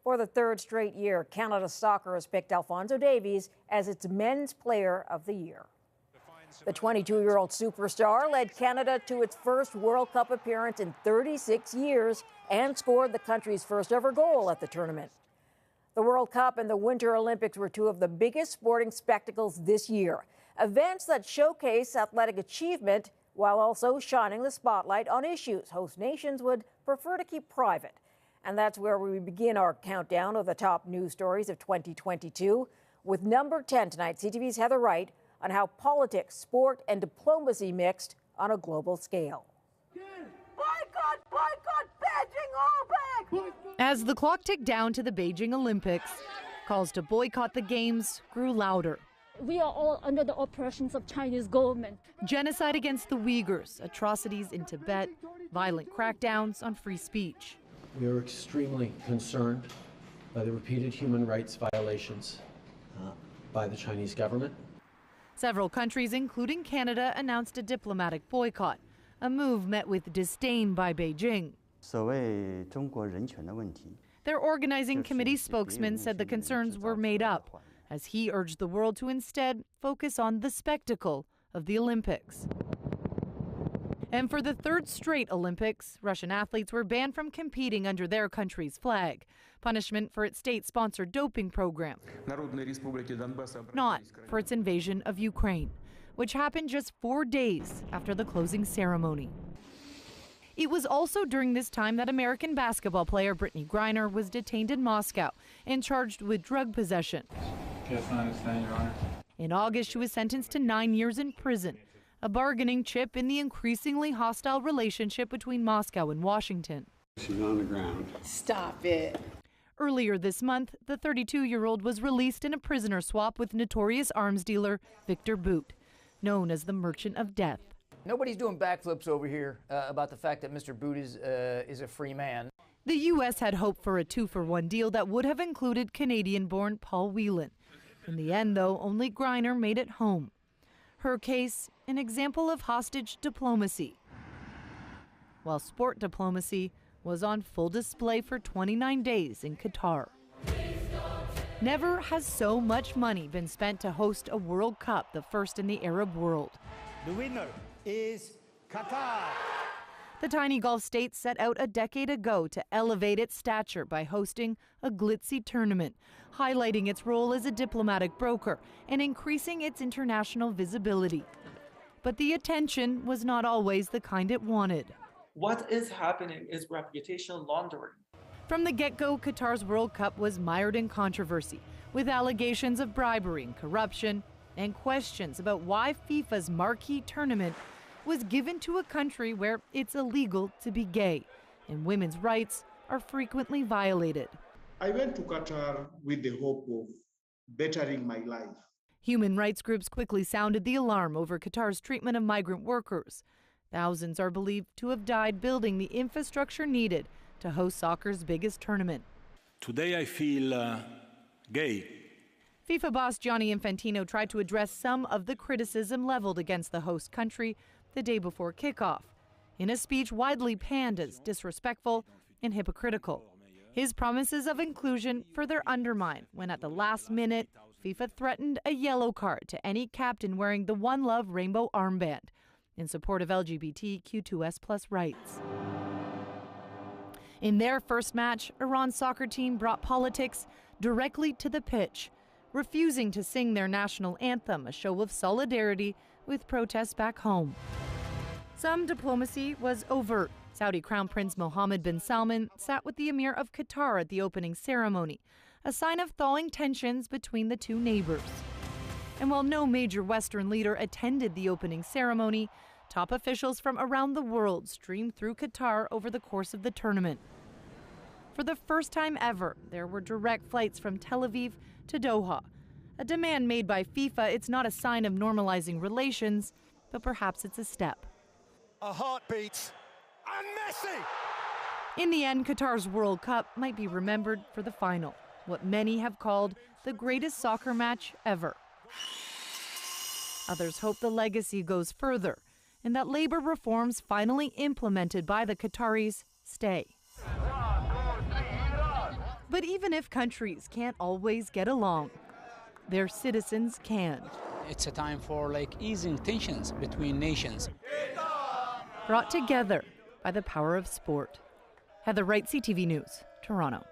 For the third straight year, Canada Soccer has picked Alphonso Davies as its Men's Player of the Year. The 22-year-old superstar led Canada to its first World Cup appearance in 36 years and scored the country's first ever goal at the tournament. The World Cup and the Winter Olympics were two of the biggest sporting spectacles this year, events that showcase athletic achievement while also shining the spotlight on issues host nations would prefer to keep private. And that's where we begin our countdown of the top news stories of 2022 with number 10 tonight, CTV's Heather Wright, on how politics, sport, and diplomacy mixed on a global scale. Boycott, boycott, Beijing Olympics! As the clock ticked down to the Beijing Olympics, calls to boycott the games grew louder. We are all under the oppressions of Chinese government. Genocide against the Uyghurs, atrocities in Tibet, violent crackdowns on free speech. We are extremely concerned by the repeated human rights violations by the Chinese government. Several countries, including Canada, announced a diplomatic boycott, a move met with disdain by Beijing. Their organizing committee spokesman said the concerns were made up, as he urged the world to instead focus on the spectacle of the Olympics. And for the third straight Olympics, Russian athletes were banned from competing under their country's flag, punishment for its state-sponsored doping program, not for its invasion of Ukraine, which happened just 4 days after the closing ceremony. It was also during this time that American basketball player Brittney Griner was detained in Moscow and charged with drug possession. Just not understand, Your Honor. In August, she was sentenced to 9 years in prison, a bargaining chip in the increasingly hostile relationship between Moscow and Washington. She's on the ground. Stop it. Earlier this month, the 32-year-old was released in a prisoner swap with notorious arms dealer Victor Bout, known as the Merchant of Death. Nobody's doing backflips over here about the fact that Mr. Bout is a free man. The U.S. had hoped for a 2-for-1 deal that would have included Canadian-born Paul Whelan. In the end, though, only Griner made it home. Her case, an example of hostage diplomacy, while sport diplomacy was on full display for 29 days in Qatar. Never has so much money been spent to host a World Cup, the first in the Arab world. The winner is Qatar. The tiny Gulf state set out a decade ago to elevate its stature by hosting a glitzy tournament, highlighting its role as a diplomatic broker and increasing its international visibility. But the attention was not always the kind it wanted. What is happening is reputation laundering. From the get-go, Qatar's World Cup was mired in controversy, with allegations of bribery and corruption, and questions about why FIFA's marquee tournament was given to a country where it's illegal to be gay, and women's rights are frequently violated. I went to Qatar with the hope of bettering my life. Human rights groups quickly sounded the alarm over Qatar's treatment of migrant workers. Thousands are believed to have died building the infrastructure needed to host soccer's biggest tournament. Today I feel gay. FIFA boss Gianni Infantino tried to address some of the criticism leveled against the host country the day before kickoff, in a speech widely panned as disrespectful and hypocritical. His promises of inclusion further undermined when at the last minute, FIFA threatened a yellow card to any captain wearing the One Love rainbow armband in support of LGBTQ2S+ rights. In their first match, Iran's soccer team brought politics directly to the pitch, refusing to sing their national anthem, a show of solidarity with protests back home. Some diplomacy was overt. Saudi Crown Prince Mohammed bin Salman sat with the Emir of Qatar at the opening ceremony, a sign of thawing tensions between the two neighbors. And while no major Western leader attended the opening ceremony, top officials from around the world streamed through Qatar over the course of the tournament. For the first time ever, there were direct flights from Tel Aviv to Doha, a demand made by FIFA. It's not a sign of normalizing relations, but perhaps it's a step. A heartbeat, and Messi! In the end, Qatar's World Cup might be remembered for the final, what many have called the greatest soccer match ever. Others hope the legacy goes further and that labor reforms finally implemented by the Qataris stay. But even if countries can't always get along, their citizens can. It's a time for easing tensions between nations. Brought together by the power of sport. Heather Wright, CTV News, Toronto.